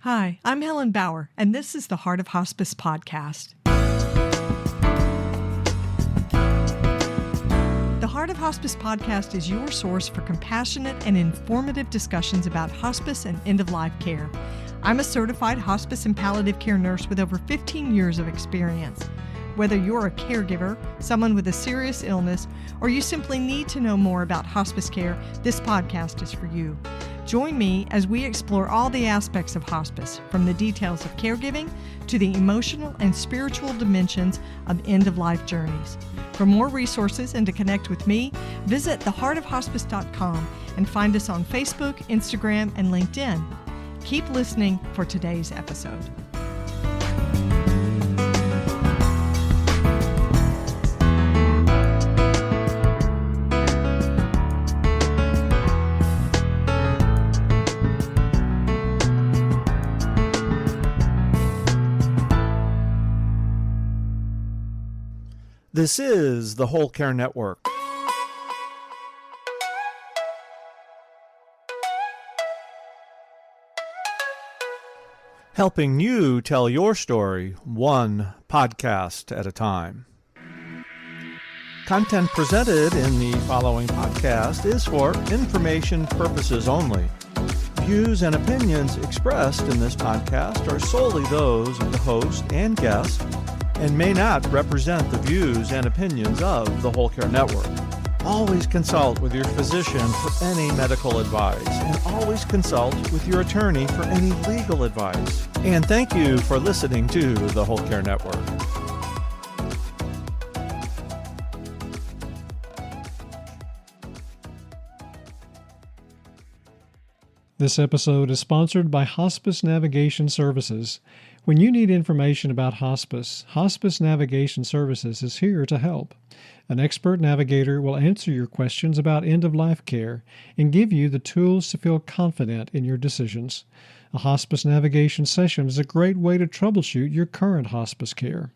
Hi, I'm Helen Bauer, and this is the Heart of Hospice podcast. The Heart of Hospice podcast is your source for compassionate and informative discussions about hospice and end-of-life care. I'm a certified hospice and palliative care nurse with over 15 years of experience. Whether you're a caregiver, someone with a serious illness, or you simply need to know more about hospice care, this podcast is for you. Join me as we explore all the aspects of hospice, from the details of caregiving to the emotional and spiritual dimensions of end-of-life journeys. For more resources and to connect with me, visit theheartofhospice.com and find us on Facebook, Instagram, and LinkedIn. Keep listening for today's episode. This is the Whole Care Network. Helping you tell your story one podcast at a time. Content presented in the following podcast is for information purposes only. Views and opinions expressed in this podcast are solely those of the host and guest and may not represent the views and opinions of the Whole Care Network. Always consult with your physician for any medical advice, and always consult with your attorney for any legal advice. And thank you for listening to the Whole Care Network. This episode is sponsored by Hospice Navigation Services. When you need information about hospice, Hospice Navigation Services is here to help. An expert navigator will answer your questions about end-of-life care and give you the tools to feel confident in your decisions. A hospice navigation session is a great way to troubleshoot your current hospice care.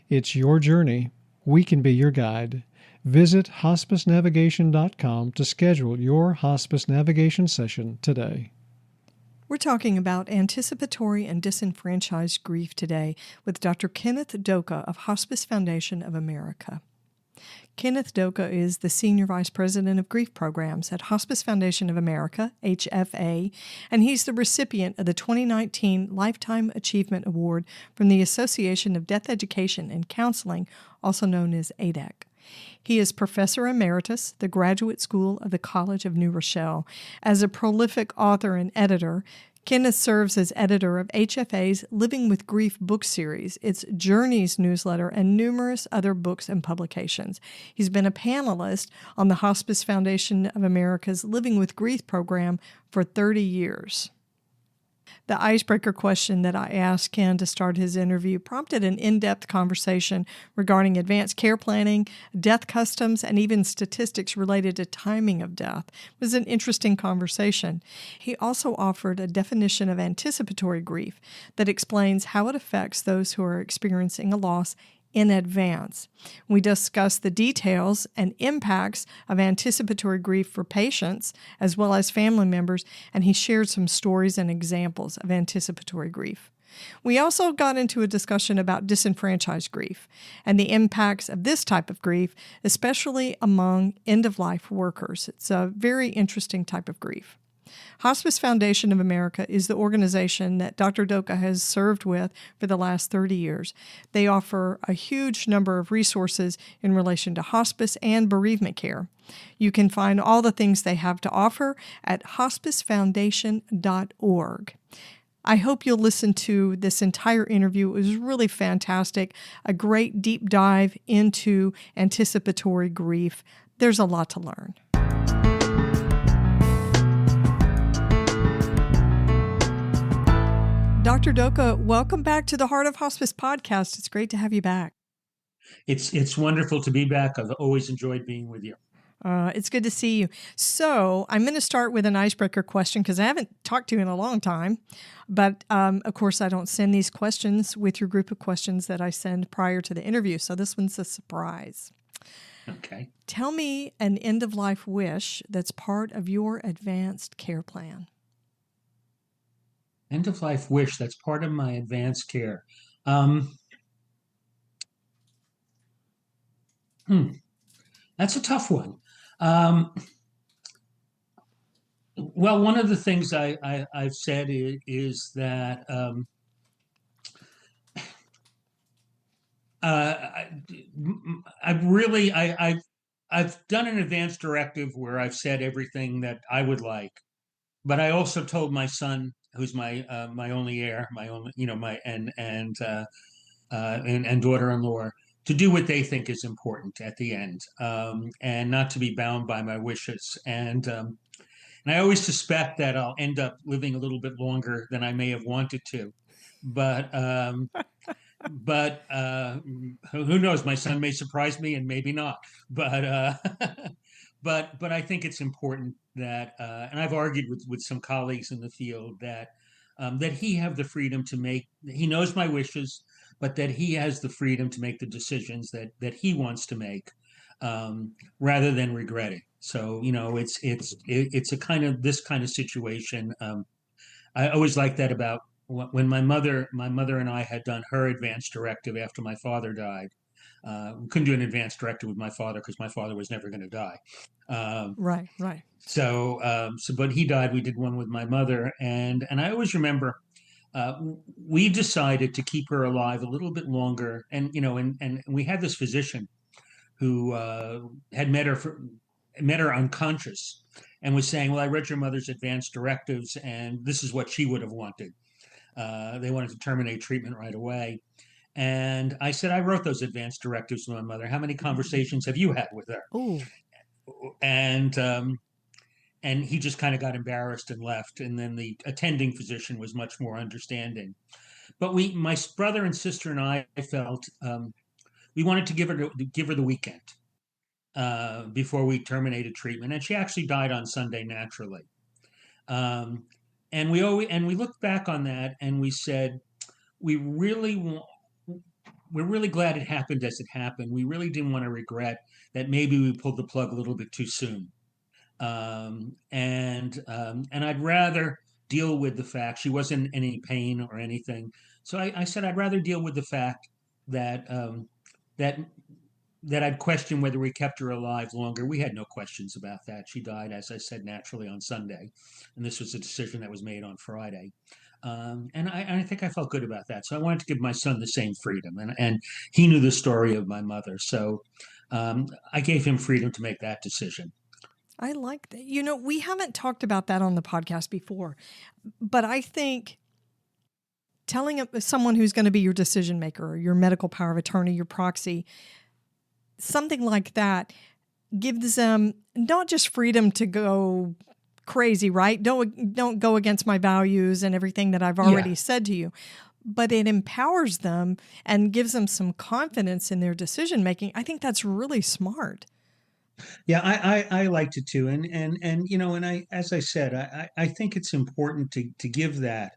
It's your journey. We can be your guide. Visit hospicenavigation.com to schedule your hospice navigation session today. We're talking about anticipatory and disenfranchised grief today with Dr. Kenneth Doka of Hospice Foundation of America. Kenneth Doka is the Senior Vice President of Grief Programs at Hospice Foundation of America, HFA, and he's the recipient of the 2019 Lifetime Achievement Award from the Association of Death Education and Counseling, also known as ADEC. He is Professor Emeritus, the Graduate School of the College of New Rochelle. As a prolific author and editor, Kenneth serves as editor of HFA's Living with Grief book series, its Journeys newsletter, and numerous other books and publications. He's been a panelist on the Hospice Foundation of America's Living with Grief program for 30 years. The icebreaker question that I asked Ken to start his interview prompted an in-depth conversation regarding advanced care planning, death customs, and even statistics related to timing of death. It was an interesting conversation. He also offered a definition of anticipatory grief that explains how it affects those who are experiencing a loss in advance. We discussed the details and impacts of anticipatory grief for patients as well as family members, and he shared some stories and examples of anticipatory grief. We also got into a discussion about disenfranchised grief and the impacts of this type of grief, especially among end-of-life workers. It's a very interesting type of grief. Hospice Foundation of America is the organization that Dr. Doka has served with for the last 30 years. They offer a huge number of resources in relation to hospice and bereavement care. You can find all the things they have to offer at hospicefoundation.org. I hope you'll listen to this entire interview. It was really fantastic, a great deep dive into anticipatory grief. There's a lot to learn. Dr. Doka, welcome back to the Heart of Hospice podcast. It's great to have you back. It's wonderful to be back. I've always enjoyed being with you. It's good to see you. So I'm going to start with an icebreaker question because I haven't talked to you in a long time. But, of course, I don't send these questions with your group of questions that I send prior to the interview. So this one's a surprise. Okay. Tell me an end-of-life wish that's part of your advanced care plan. End of life wish. That's part of my advanced care. Um, that's a tough one. Um, well, one of the things I've said is that I, I've really I've done an advance directive where I've said everything that I would like, but I also told my son, who's my only heir, my only my and daughter-in-law, to do what they think is important at the end, and not to be bound by my wishes. And I always suspect that I'll end up living a little bit longer than I may have wanted to, but but who knows? My son may surprise me, and maybe not. But but I think it's important that, and I've argued with some colleagues in the field that he have the freedom to make. He knows my wishes, but that he has the freedom to make the decisions that he wants to make, rather than regretting. So it's a kind of this kind of situation. I always like that about when my mother and I had done her advance directive after my father died. We couldn't do an advance directive with my father because my father was never going to die. Um, Right, right. but he died. We did one with my mother, and I always remember uh, we decided to keep her alive a little bit longer, and we had this physician who had met her unconscious and was saying, "Well, I read your mother's advance directives, and this is what she would have wanted." They wanted to terminate treatment right away. And I said, I wrote those advance directives to my mother. How many conversations have you had with her? Oh, And and he just kind of got embarrassed and left. And then the attending physician was much more understanding. But my brother and sister and I felt we wanted to give her the weekend before we terminated treatment, and she actually died on Sunday naturally. Um, and we looked back on that and we said we really want we're really glad it happened as it happened. We really didn't want to regret that maybe we pulled the plug a little bit too soon. And I'd rather deal with the fact she wasn't in any pain or anything. So I said I'd rather deal with the fact that that that I'd question whether we kept her alive longer. We had no questions about that. She died, as I said, naturally on Sunday, and this was a decision that was made on Friday. And I think I felt good about that. So I wanted to give my son the same freedom, and he knew the story of my mother, so I gave him freedom to make that decision. I like that. We haven't talked about that on the podcast before, but I think telling someone who's going to be your decision maker, or your medical power of attorney, your proxy, something like that gives them not just freedom to go crazy, right? Don't go against my values and everything that I've already said to you, but it empowers them and gives them some confidence in their decision making. I think that's really smart. Yeah, I liked it too, and as I said, I think it's important to give that,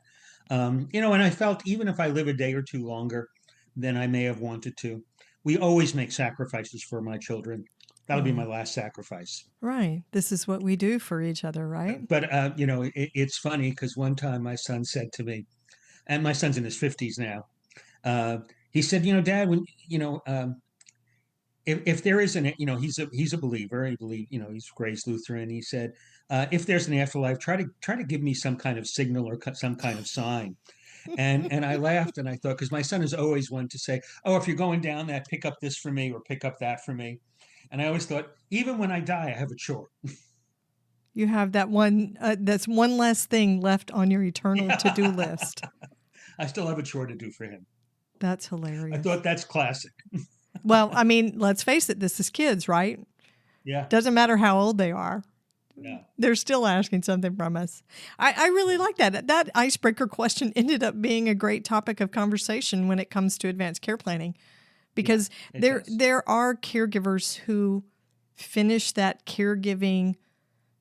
and I felt even if I live a day or two longer than I may have wanted to, we always make sacrifices for my children. That'll be my last sacrifice. Right. This is what we do for each other, right? But it's funny because one time my son said to me, and my son's in his 50s now. Uh, he said, Dad, when if there is he's a believer. He believe he's raised Lutheran. He said, if there's an afterlife, try to give me some kind of signal or some kind of sign. And I laughed and I thought, because my son is always one to say, oh, if you're going down that, pick up this for me or pick up that for me. And I always thought, even when I die, I have a chore. You have that one, that's one less thing left on your eternal to-do list. I still have a chore to do for him. That's hilarious. I thought that's classic. Well, I mean, let's face it, this is kids, right? Yeah. Doesn't matter how old they are. Yeah. They're still asking something from us. I really like that. That icebreaker question ended up being a great topic of conversation when it comes to advanced care planning, because there are caregivers who finish that caregiving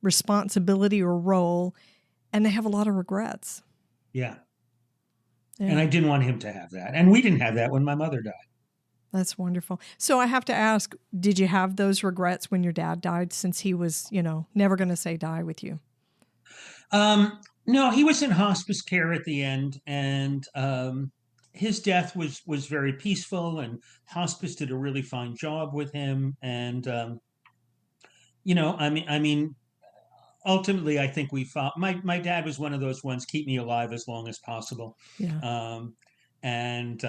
responsibility or role and they have a lot of regrets. Yeah. And I didn't want him to have that. And we didn't have that when my mother died. That's wonderful. So I have to ask, did you have those regrets when your dad died, since he was, never going to say die with you? No, he was in hospice care at the end, and his death was very peaceful, and hospice did a really fine job with him. And I mean, ultimately, I think we fought. My dad was one of those ones, keep me alive as long as possible, Yeah. um, and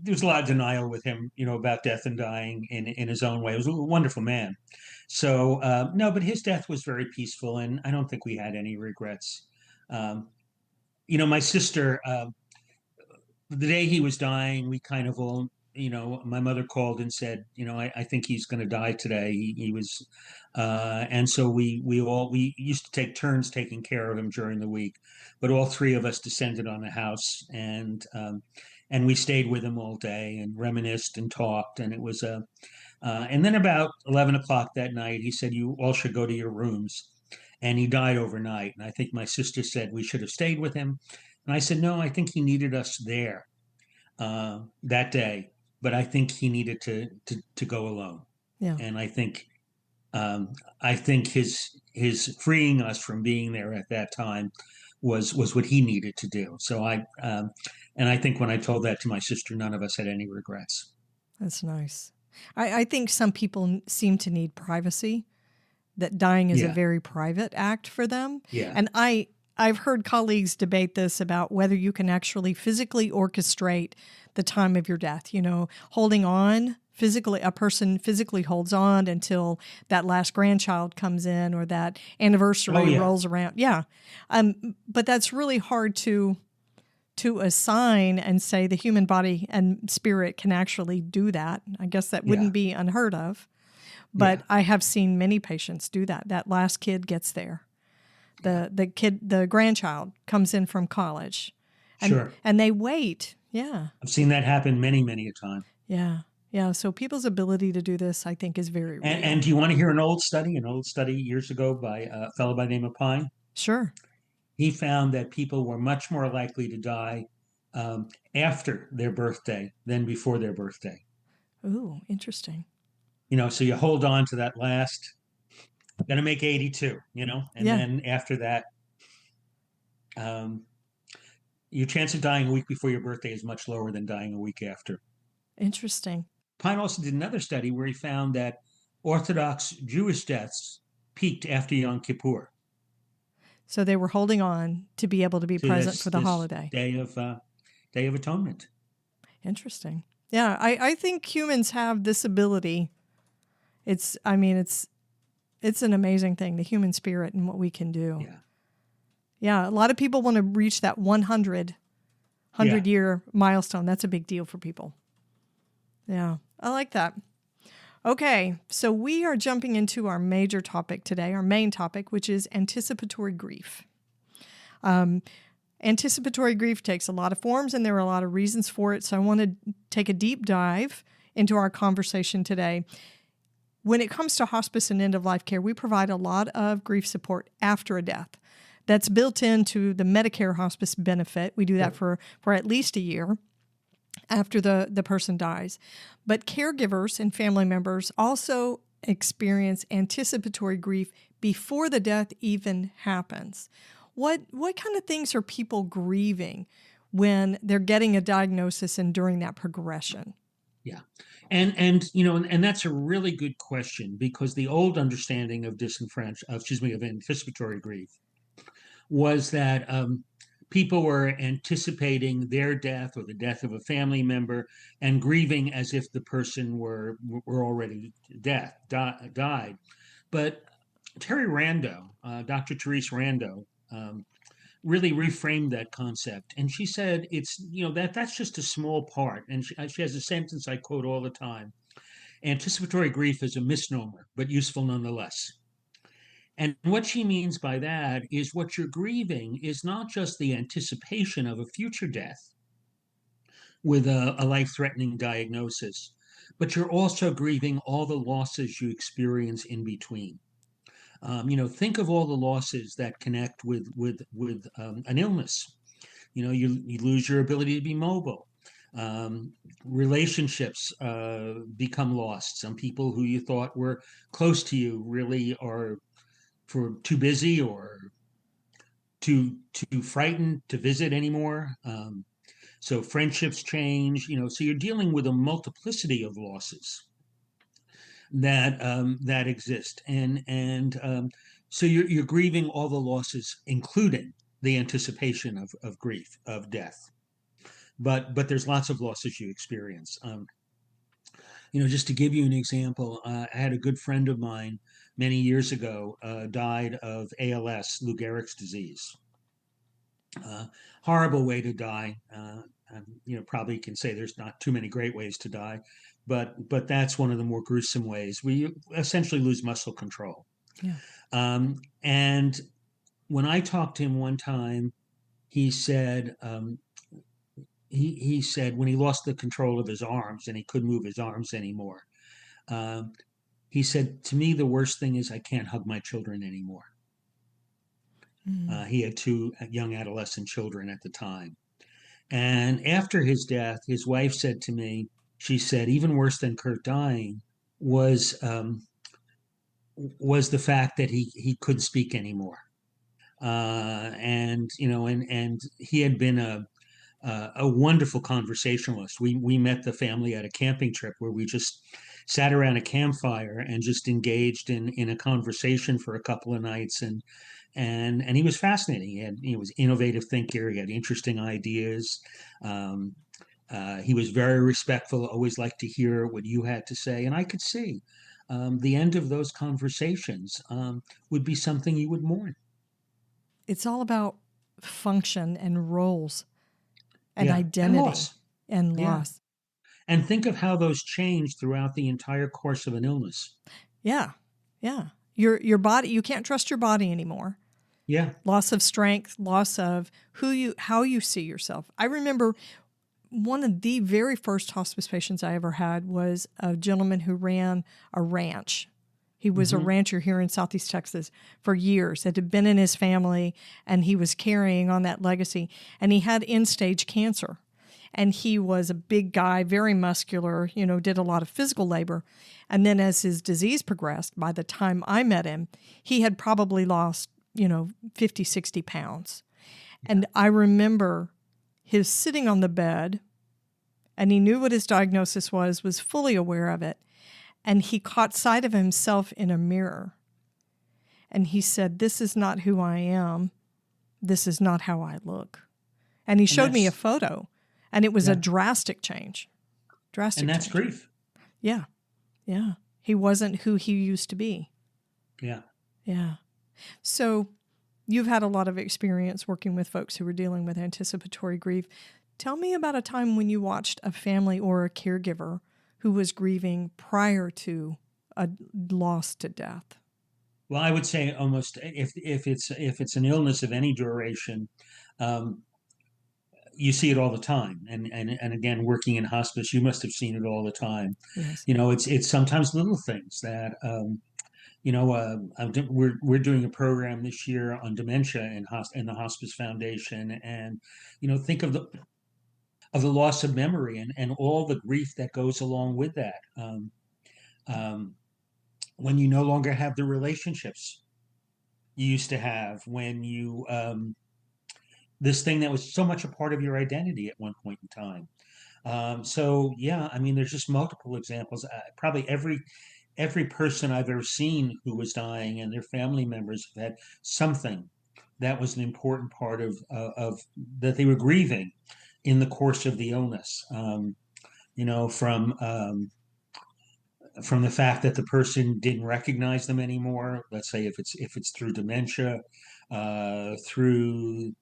there was a lot of denial with him, about death and dying in his own way. He was a wonderful man. So no, but his death was very peaceful, and I don't think we had any regrets. Um, my sister, the day he was dying, we kind of all, my mother called and said, I think he's going to die today. He was, and so we used to take turns taking care of him during the week, but all three of us descended on the house, and we stayed with him all day and reminisced and talked, and it was and then about 11 o'clock that night, he said, "You all should go to your rooms." And he died overnight. And I think my sister said we should have stayed with him. And I said, no, I think he needed us there that day, but I think he needed to go alone. Yeah. And I think his freeing us from being there at that time was what he needed to do. So and I think when I told that to my sister, none of us had any regrets. That's nice. I think some people seem to need privacy, that dying is a Yeah. very private act for them. Yeah. And I've heard colleagues debate this about whether you can actually physically orchestrate the time of your death, holding on physically. A person physically holds on until that last grandchild comes in or that anniversary Oh, yeah. rolls around. Yeah. But that's really hard to assign and say the human body and spirit can actually do that. I guess that wouldn't Yeah. be unheard of. But Yeah. I have seen many patients do that. That last kid gets there. The grandchild comes in from college. Sure. And they wait. Yeah. I've seen that happen many, many a time. Yeah. Yeah. So people's ability to do this, I think, is very real. And do you want to hear an old study years ago by a fellow by the name of Pine? Sure. He found that people were much more likely to die after their birthday than before their birthday. Ooh, interesting. So you hold on to that last, going to make 82, and Yeah. then after that, your chance of dying a week before your birthday is much lower than dying a week after. Interesting. Pine also did another study where he found that Orthodox Jewish deaths peaked after Yom Kippur. So they were holding on to be able to be present for the this holiday. Day of Atonement. Interesting. Yeah, I think humans have this ability. It's an amazing thing, the human spirit and what we can do. Yeah. Yeah, a lot of people want to reach that 100-year milestone. That's a big deal for people. Yeah, I like that. Okay, so we are jumping into our major topic today, our main topic, which is anticipatory grief. Anticipatory grief takes a lot of forms, and there are a lot of reasons for it. So I want to take a deep dive into our conversation today. When it comes to hospice and end-of-life care, we provide a lot of grief support after a death. That's built into the Medicare hospice benefit. We do that for at least a year after the person dies. But caregivers and family members also experience anticipatory grief before the death even happens. What kind of things are people grieving when they're getting a diagnosis and during that progression? Yeah. And that's a really good question, because the old understanding of anticipatory grief was that people were anticipating their death or the death of a family member and grieving as if the person were already died. But Dr. Therese Rando, really reframed that concept, and she said it's that's just a small part. And she has a sentence I quote all the time: "Anticipatory grief is a misnomer, but useful nonetheless." And what she means by that is what you're grieving is not just the anticipation of a future death with a life-threatening diagnosis, but you're also grieving all the losses you experience in between. Think of all the losses that connect with an illness. You lose your ability to be mobile. Relationships become lost. Some people who you thought were close to you really are too busy or too frightened to visit anymore. So friendships change, so you're dealing with a multiplicity of losses that exist, and so you're grieving all the losses, including the anticipation of grief, of death. But there's lots of losses you experience. Just to give you an example, I had a good friend of mine many years ago died of ALS, Lou Gehrig's disease. Horrible way to die. Probably can say there's not too many great ways to die, but that's one of the more gruesome ways, where you essentially lose muscle control. Yeah. And when I talked to him one time, he said he said when he lost the control of his arms and he couldn't move his arms anymore, he said, to me, the worst thing is I can't hug my children anymore. He had 2 young adolescent children at the time. And after his death, his wife said to me, she said, even worse than Kurt dying was the fact that he couldn't speak anymore. And he had been a wonderful conversationalist. We met the family at a camping trip where we just sat around a campfire and just engaged in a conversation for a couple of nights. And he was fascinating. He was innovative thinker. He had interesting ideas. He was very respectful, always liked to hear what you had to say. And I could see the end of those conversations would be something you would mourn. It's all about function and roles and identity and loss. And think of how those change throughout the entire course of an illness. Yeah. Yeah. Your body, you can't trust your body anymore. Yeah. Loss of strength, loss of how you see yourself. I remember one of the very first hospice patients I ever had was a gentleman who ran a ranch. He was a rancher here in Southeast Texas for years. It had been in his family, and he was carrying on that legacy. And he had end-stage cancer. And he was a big guy, very muscular, did a lot of physical labor. And then as his disease progressed, by the time I met him, he had probably lost 50, 60 pounds. And I remember his sitting on the bed, and he knew what his diagnosis was fully aware of it. And he caught sight of himself in a mirror. And he said, "This is not who I am. This is not how I look." And he showed me a photo, and it was a drastic change. And that's grief. Yeah. Yeah. He wasn't who he used to be. Yeah. Yeah. So you've had a lot of experience working with folks who were dealing with anticipatory grief. Tell me about a time when you watched a family or a caregiver who was grieving prior to a loss to death. Well, I would say almost if it's an illness of any duration, you see it all the time. And again, working in hospice, you must have seen it all the time. Yes. It's sometimes little things that we're doing a program this year on dementia in the Hospice Foundation, and think of the loss of memory and all the grief that goes along with that. When you no longer have the relationships you used to have, when you this thing that was so much a part of your identity at one point in time. There's just multiple examples. Probably every person I've ever seen who was dying and their family members have had something that was an important part of that they were grieving in the course of the illness. From the fact that the person didn't recognize them anymore. Let's say if it's through dementia, through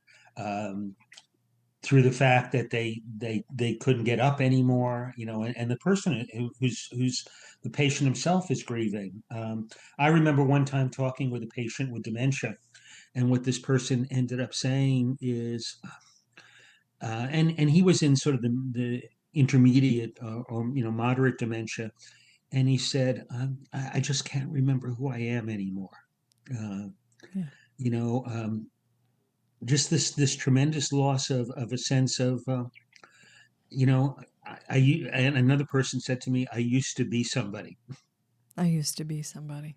the fact that they couldn't get up anymore, and the person who's the patient himself is grieving. I remember one time talking with a patient with dementia, and what this person ended up saying is, and he was in sort of the intermediate or moderate dementia, and he said, I just can't remember who I am anymore. Just this tremendous loss of a sense of, and another person said to me, I used to be somebody. I used to be somebody.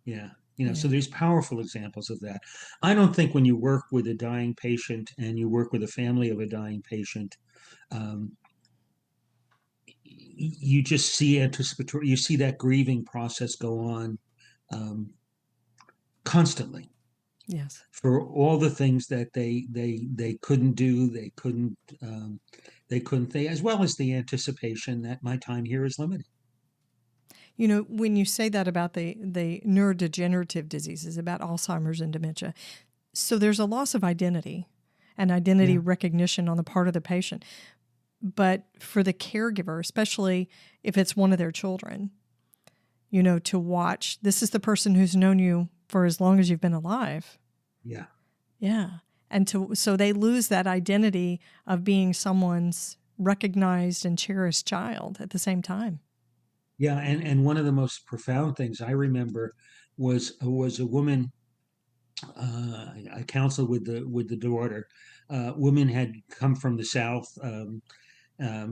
Yeah. So there's powerful examples of that. I don't think when you work with a dying patient and you work with a family of a dying patient, um, you just see anticipatory, you see that grieving process go on um, constantly Yes. for all the things that they couldn't do, they couldn't think, as well as the anticipation that my time here is limited. When you say that about the neurodegenerative diseases, about Alzheimer's and dementia, so there's a loss of identity and identity recognition on the part of the patient. But for the caregiver, especially if it's one of their children, to watch, this is the person who's known you for as long as you've been alive. Yeah. Yeah. And so they lose that identity of being someone's recognized and cherished child at the same time. Yeah, and one of the most profound things I remember was a woman. I counseled with the daughter. Woman had come from the South.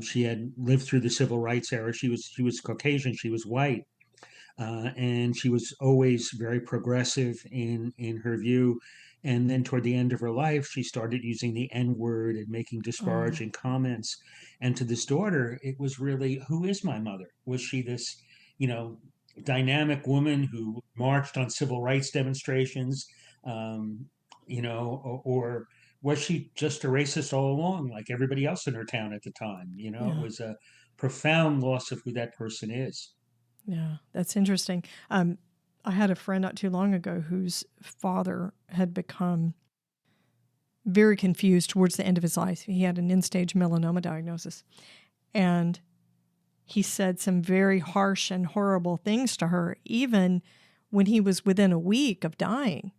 She had lived through the civil rights era. She was Caucasian. She was white, and she was always very progressive in her view. And then toward the end of her life, she started using the N-word and making disparaging comments. And to this daughter, it was really, who is my mother? Was she this, dynamic woman who marched on civil rights demonstrations, or was she just a racist all along, like everybody else in her town at the time? It was a profound loss of who that person is. Yeah, that's interesting. I had a friend not too long ago whose father had become very confused towards the end of his life. He had an end-stage melanoma diagnosis. And he said some very harsh and horrible things to her, even when he was within a week of dying.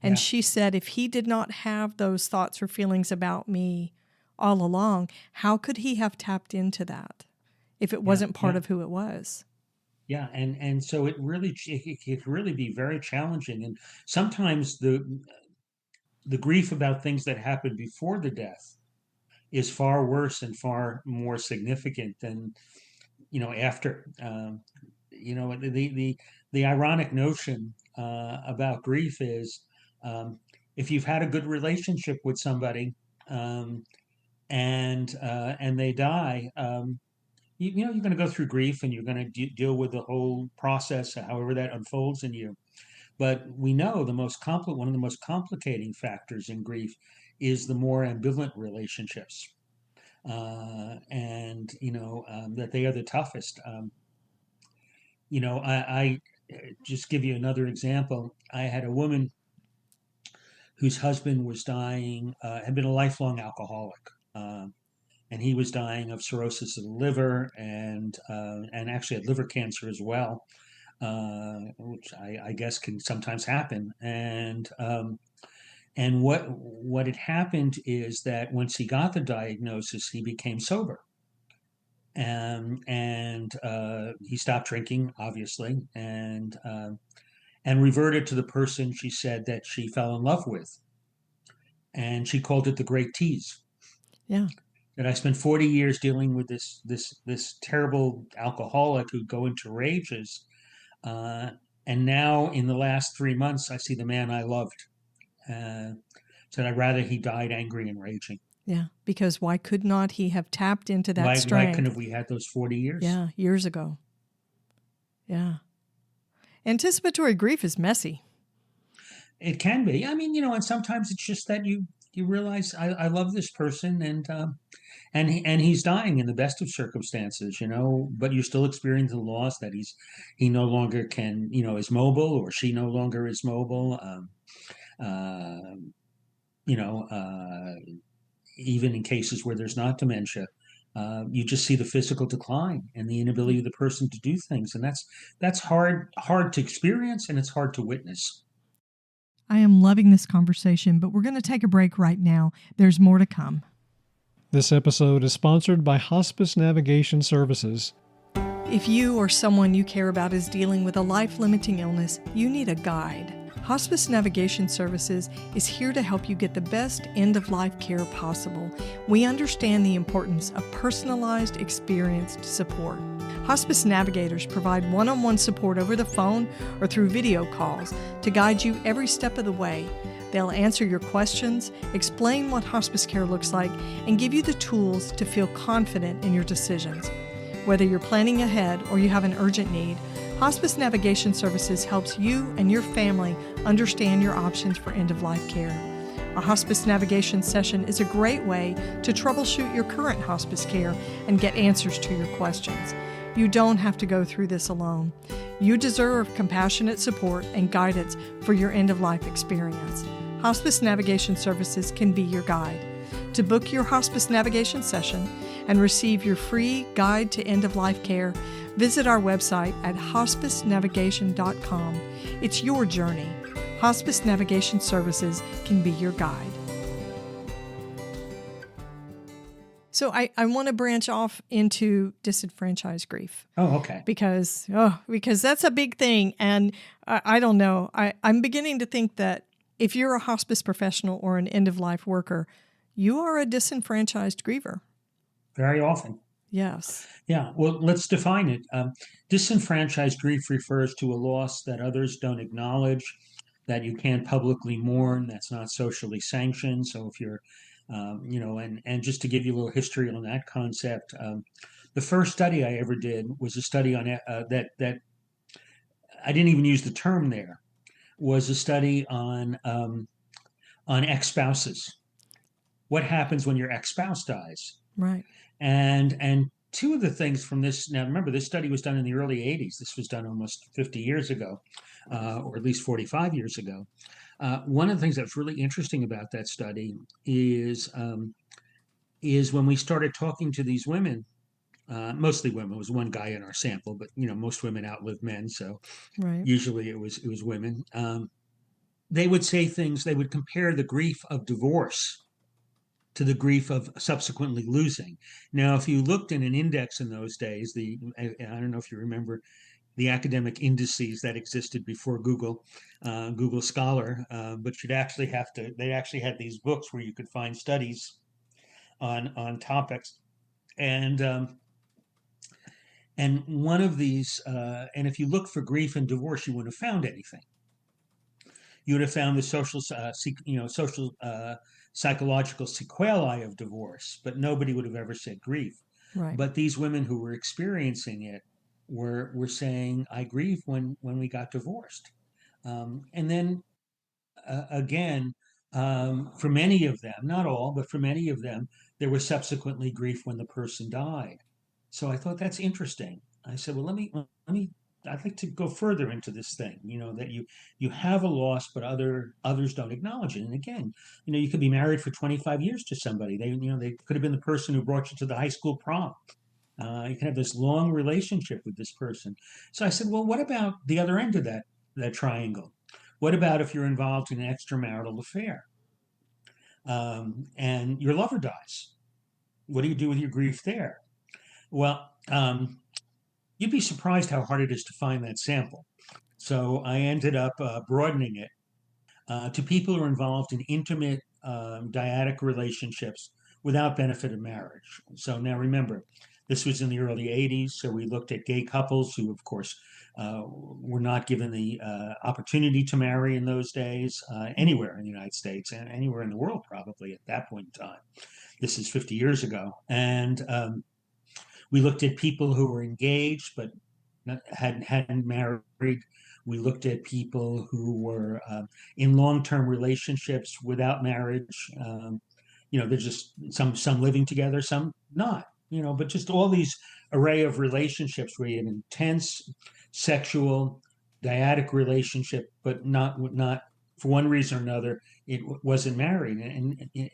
And she said, if he did not have those thoughts or feelings about me all along, how could he have tapped into that if it wasn't part of who it was? Yeah, and so it could really be very challenging, and sometimes the grief about things that happened before the death is far worse and far more significant than after. The ironic notion about grief is if you've had a good relationship with somebody and they die. You're going to go through grief and you're going to deal with the whole process, however that unfolds in you. But we know one of the most complicating factors in grief is the more ambivalent relationships, and that they are the toughest. I just give you another example. I had a woman whose husband was dying, had been a lifelong alcoholic. And he was dying of cirrhosis of the liver and actually had liver cancer as well, which I guess can sometimes happen. And what had happened is that once he got the diagnosis, he became sober, and he stopped drinking, obviously, and reverted to the person she said that she fell in love with, and she called it the Great Tease. Yeah. That I spent 40 years dealing with this terrible alcoholic who'd go into rages, and now in the last 3 months I see the man I loved. Said I'd rather he died angry and raging. Yeah, because why could not he have tapped into that Why strength? couldn't we had those 40 years? Yeah, years ago. Yeah. Anticipatory grief is messy. It can be. I mean, and sometimes it's just that you realize I love this person and he's dying in the best of circumstances, but you're still experiencing the loss that he no longer can, is mobile, or she no longer is mobile. Even in cases where there's not dementia, you just see the physical decline and the inability of the person to do things, and that's hard to experience, and it's hard to witness. I am loving this conversation, but we're going to take a break right now. There's more to come. This episode is sponsored by Hospice Navigation Services. If you or someone you care about is dealing with a life-limiting illness, you need a guide. Hospice Navigation Services is here to help you get the best end-of-life care possible. We understand the importance of personalized, experienced support. Hospice navigators provide one-on-one support over the phone or through video calls to guide you every step of the way. They'll answer your questions, explain what hospice care looks like, and give you the tools to feel confident in your decisions. Whether you're planning ahead or you have an urgent need, Hospice Navigation Services helps you and your family understand your options for end-of-life care. A hospice navigation session is a great way to troubleshoot your current hospice care and get answers to your questions. You don't have to go through this alone. You deserve compassionate support and guidance for your end-of-life experience. Hospice Navigation Services can be your guide. To book your hospice navigation session and receive your free guide to end-of-life care, visit our website at hospicenavigation.com. It's your journey. Hospice Navigation Services can be your guide. So I want to branch off into disenfranchised grief. Oh, okay. Because that's a big thing. And I don't know. I'm beginning to think that if you're a hospice professional or an end-of-life worker, you are a disenfranchised griever. Very often. Yes. Yeah. Well, let's define it. Disenfranchised grief refers to a loss that others don't acknowledge, that you can't publicly mourn, that's not socially sanctioned. So if you're and just to give you a little history on that concept, the first study I ever did was a study on that I didn't even use the term there, was a study on ex-spouses. What happens when your ex-spouse dies? Right. And two of the things from this, now remember, this study was done in the early 80s. This was done almost 50 years ago, or at least 45 years ago. One of the things that's really interesting about that study is when we started talking to these women, mostly women. It was one guy in our sample, but most women outlive men, so right. Usually it was women. They would say things. They would compare the grief of divorce to the grief of subsequently losing. Now, if you looked in an index in those days, I don't know if you remember the academic indices that existed before Google Scholar, but they actually had these books where you could find studies on topics, and one of these, and if you look for grief and divorce, you wouldn't have found anything. You would have found the social psychological sequelae of divorce, but nobody would have ever said grief. Right. But these women who were experiencing it were saying, "I grieve when we got divorced," and then again, for many of them, not all, but for many of them, there was subsequently grief when the person died. So I thought that's interesting. I said, well, let me. I'd like to go further into this thing. That you have a loss, but others don't acknowledge it. And again, you could be married for 25 years to somebody. They could have been the person who brought you to the high school prom. You can have this long relationship with this person. So I said, well, what about the other end of that triangle? What about if you're involved in an extramarital affair and your lover dies? What do you do with your grief there? Well, you'd be surprised how hard it is to find that sample. So I ended up broadening it to people who are involved in intimate dyadic relationships without benefit of marriage. So now remember, this was in the early 80s, so we looked at gay couples who, of course, were not given the opportunity to marry in those days anywhere in the United States and anywhere in the world probably at that point in time. This is 50 years ago. And we looked at people who were engaged but hadn't married. We looked at people who were in long-term relationships without marriage. There's just some living together, some not. But just all these array of relationships where you have an intense sexual dyadic relationship, but not for one reason or another, it wasn't married.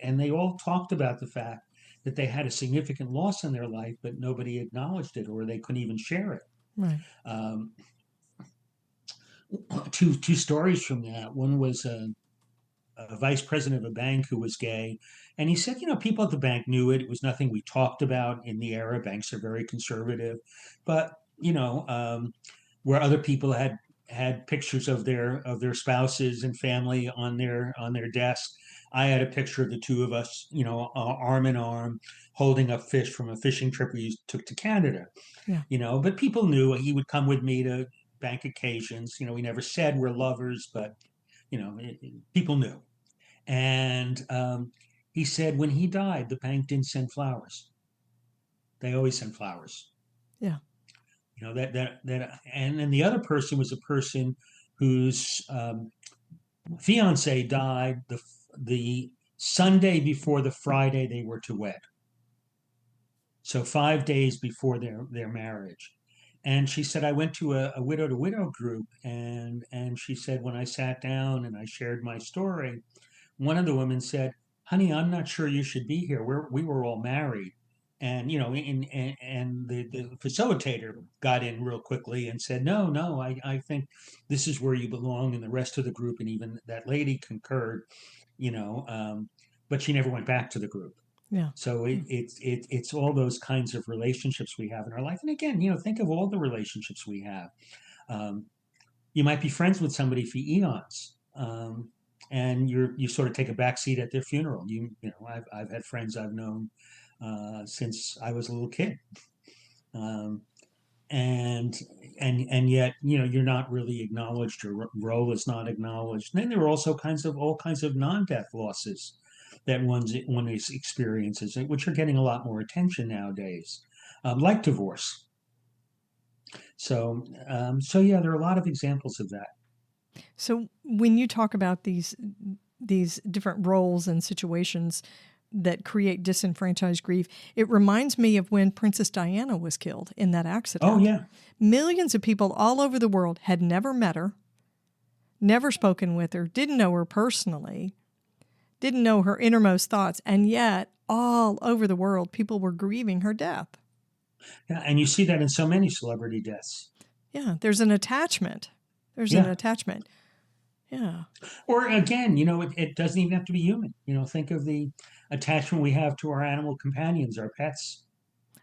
And they all talked about the fact that they had a significant loss in their life, but nobody acknowledged it, or they couldn't even share it. Right. Two stories from that. One was a vice president of a bank who was gay, and he said, people at the bank knew it. It was nothing we talked about in the era. Banks are very conservative, but where other people had had pictures of their spouses and family on their desk. I had a picture of the two of us, arm in arm, holding up fish from a fishing trip we took to Canada. Yeah. But people knew he would come with me to bank occasions. We never said we're lovers, but people knew. And he said when he died, the bank didn't send flowers. They always send flowers. Yeah. And then the other person was a person whose fiance died the Sunday before the Friday they were to wed. So 5 days before their marriage. And she said, I went to a widow to widow group, and she said, when I sat down and I shared my story, one of the women said, honey, I'm not sure you should be here. We were all married. And the facilitator got in real quickly and said, no, I think this is where you belong. And the rest of the group, and even that lady concurred, but she never went back to the group. Yeah. So it's all those kinds of relationships we have in our life. And again, think of all the relationships we have. You might be friends with somebody for eons, and you sort of take a back seat at their funeral. I've had friends I've known since I was a little kid, and yet you're not really acknowledged. Your role is not acknowledged. And then there are also all kinds of non-death losses that one experiences, which are getting a lot more attention nowadays, like divorce. So yeah, there are a lot of examples of that. So when you talk about these different roles and situations that create disenfranchised grief, it reminds me of when Princess Diana was killed in that accident. Oh, yeah. Millions of people all over the world had never met her, never spoken with her, didn't know her personally, didn't know her innermost thoughts, and yet all over the world, people were grieving her death. Yeah, and you see that in so many celebrity deaths. Yeah, there's an attachment. An attachment. Yeah. Or again, it doesn't even have to be human. Think of the attachment we have to our animal companions, our pets.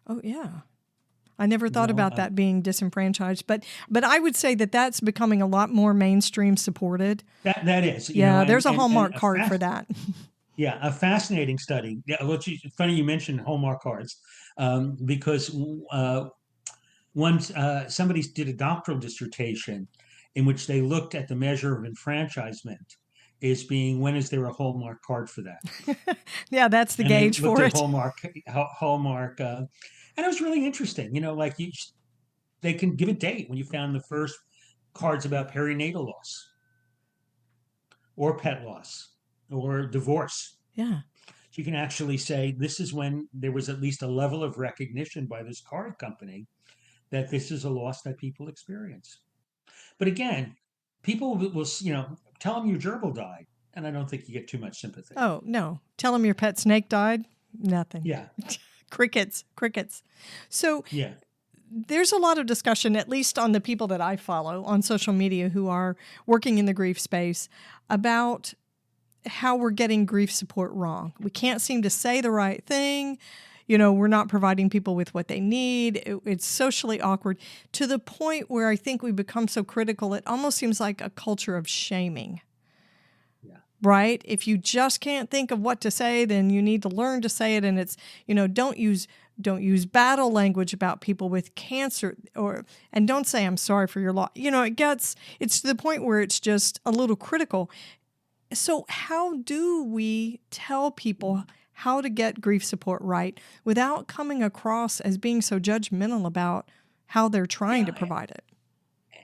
Oh, yeah. I never thought about that being disenfranchised, but I would say that that's becoming a lot more mainstream supported. That is. There's a Hallmark card for that. Yeah, a fascinating study. Yeah, well, it's funny you mentioned Hallmark cards, because once somebody did a doctoral dissertation in which they looked at the measure of enfranchisement as being, when is there a Hallmark card for that? Yeah, that's the gauge for it. Hallmark, and it was really interesting. They can give a date when you found the first cards about perinatal loss, or pet loss, or divorce. Yeah. You can actually say this is when there was at least a level of recognition by this card company that this is a loss that people experience. But again, people will tell them your gerbil died, and I don't think you get too much sympathy. Oh, no. Tell them your pet snake died? Nothing. Yeah. Crickets. So yeah, there's a lot of discussion, at least on the people that I follow on social media who are working in the grief space, about how we're getting grief support wrong. We can't seem to say the right thing. We're not providing people with what they need. It's socially awkward to the point where I think we become so critical, it almost seems like a culture of shaming. Yeah. Right? If you just can't think of what to say, then you need to learn to say it. And it's, don't use battle language about people with cancer, and don't say, I'm sorry for your loss. It's to the point where it's just a little critical. So how do we tell people how to get grief support right without coming across as being so judgmental about how they're trying to provide it?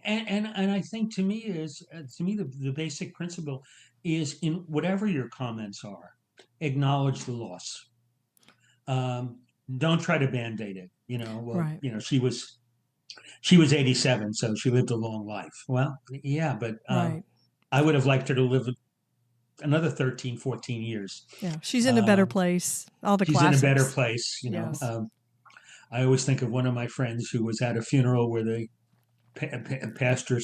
And I think to me the basic principle is, in whatever your comments are, acknowledge the loss. Don't try to band-aid it. Right. She was 87, so she lived a long life. Well, yeah, but right. I would have liked her to live another 13, 14 years. Yeah, she's in a better place. All the classics. She's in a better place, Yes. I always think of one of my friends who was at a funeral where the pastor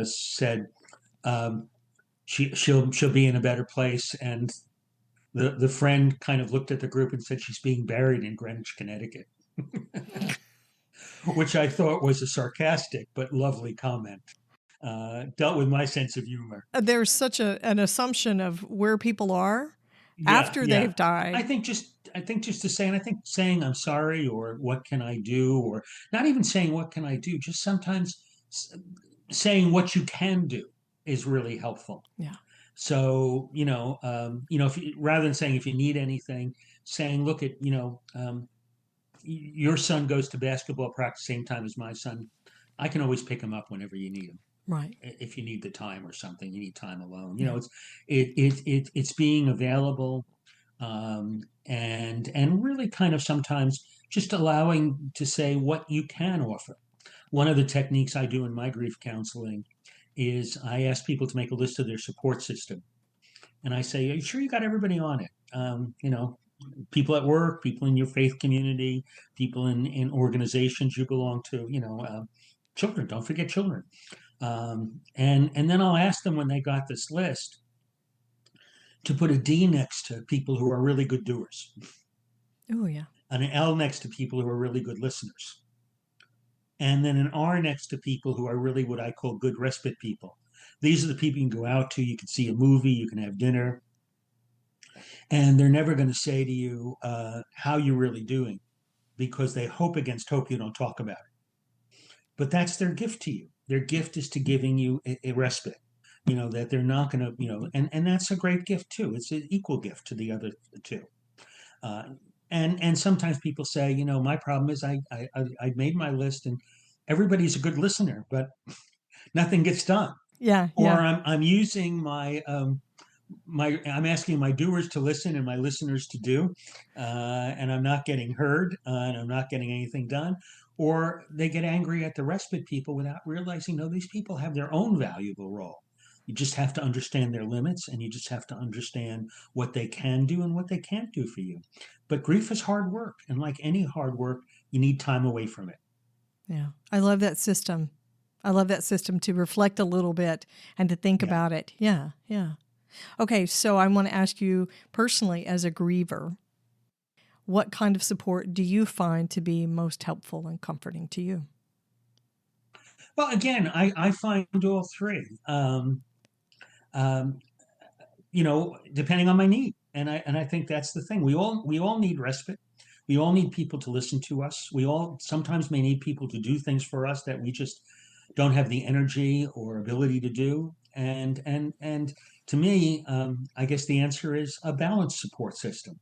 said she'll be in a better place, and the friend kind of looked at the group and said she's being buried in Greenwich, Connecticut, which I thought was a sarcastic but lovely comment. dealt with my sense of humor. There's such an assumption of where people are Yeah, after yeah. they've died. I think just to say, and I think saying I'm sorry or what can I do, or not even saying what can I do, just sometimes s- saying what you can do is really helpful. Yeah. So, if you, rather than saying if you need anything, saying, look at, your son goes to basketball practice same time as my son. I can always pick him up whenever you need him. Right. If you need the time or something, you need time alone. Yeah. It's being available, and really kind of sometimes just allowing to say what you can offer. One of the techniques I do in my grief counseling is I ask people to make a list of their support system, and I say, "Are you sure you got everybody on it? People at work, people in your faith community, people in organizations you belong to. Children. Don't forget children." And then I'll ask them when they got this list to put a D next to people who are really good doers, Oh, yeah. an L next to people who are really good listeners, and then an R next to people who are really what I call good respite people. These are the people you can go out to, you can see a movie, you can have dinner, and they're never going to say to you how you're really doing because they hope against hope you don't talk about it. But that's their gift to you. Their gift is to giving you a respite. That they're not going to, and that's a great gift too. It's an equal gift to the other two. Uh, and sometimes people say, my problem is I made my list and everybody's a good listener, but nothing gets done. Yeah. Or Yeah. I'm using I'm asking my doers to listen and my listeners to do, and I'm not getting heard, and I'm not getting anything done. Or they get angry at the respite people without realizing, no, these people have their own valuable role. You just have to understand their limits, and you just have to understand what they can do and what they can't do for you. But grief is hard work, and like any hard work, you need time away from it. Yeah. I love that system. I love that system to reflect a little bit and to think Yeah. about it. Yeah. Yeah. Okay. So I want to ask you personally, as a griever, what kind of support do you find to be most helpful and comforting to you? Well, again, I find all three. Um, depending on my need. And I think that's the thing. We all need respite. We all need people to listen to us. We all sometimes may need people to do things for us that we just don't have the energy or ability to do. And to me, I guess the answer is a balanced support system,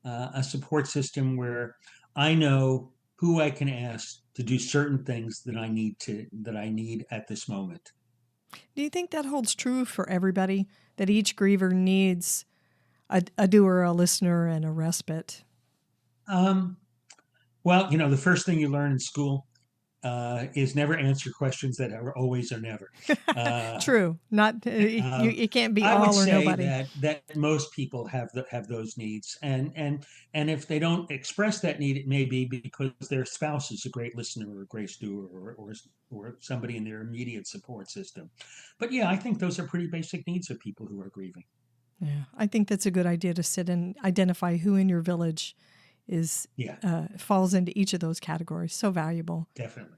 a support system where I know who I can ask to do certain things that I need at this moment. Do you think that holds true for everybody, that each griever needs a doer, a listener, and a respite? Um, well, the first thing you learn in school is never answer questions that are always or never. Uh, True. Not um, it can't be I would all or say nobody. that most people have those needs, and if they don't express that need, it may be because their spouse is a great listener or a great doer, or somebody in their immediate support system. But yeah, I think those are pretty basic needs of people who are grieving. Yeah, I think that's a good idea to sit and identify who in your village is Yeah, falls into each of those categories. So valuable. definitely.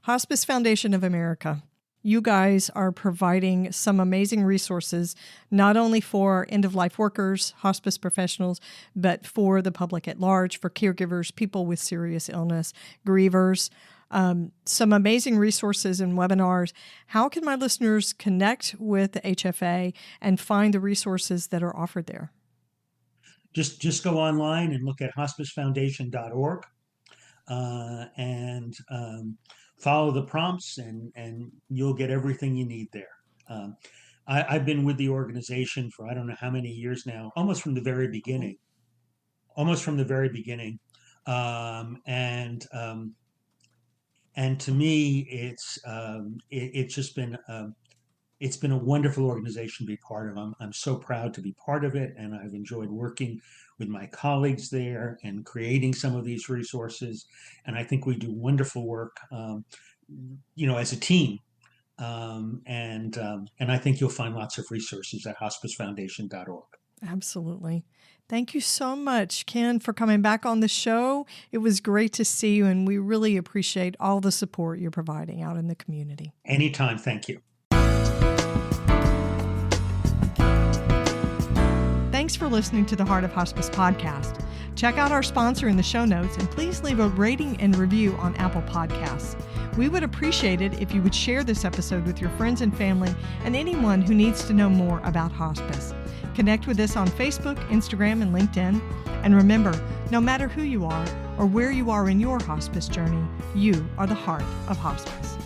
Hospice Foundation of America. You guys are providing some amazing resources, not only for end-of-life workers, hospice professionals, but for the public at large, for caregivers, people with serious illness, grievers. Some amazing resources and webinars. How can my listeners connect with the HFA and find the resources that are offered there? Just go online and look at hospicefoundation.org, and follow the prompts, and you'll get everything you need there. Um, I've been with the organization for I don't know how many years now, almost from the very beginning. Almost from the very beginning. Um, and um, and to me, it's just been it's been a wonderful organization to be part of. I'm so proud to be part of it, and I've enjoyed working with my colleagues there and creating some of these resources. And I think we do wonderful work, as a team. And I think you'll find lots of resources at hospicefoundation.org. Absolutely. Thank you so much, Ken, for coming back on the show. It was great to see you, and we really appreciate all the support you're providing out in the community. Anytime, thank you. Thanks for listening to the Heart of Hospice podcast. Check out our sponsor in the show notes and please leave a rating and review on Apple Podcasts. We would appreciate it if you would share this episode with your friends and family and anyone who needs to know more about hospice. Connect with us on Facebook, Instagram, and LinkedIn. And remember, no matter who you are or where you are in your hospice journey, you are the heart of hospice.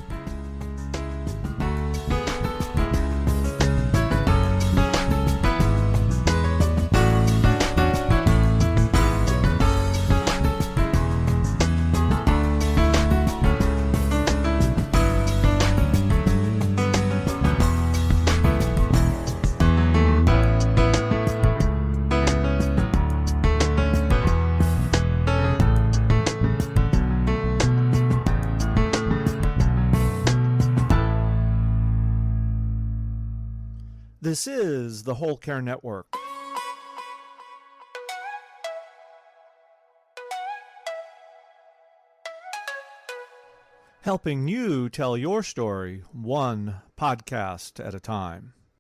This is the Whole Care Network. Helping you tell your story one podcast at a time.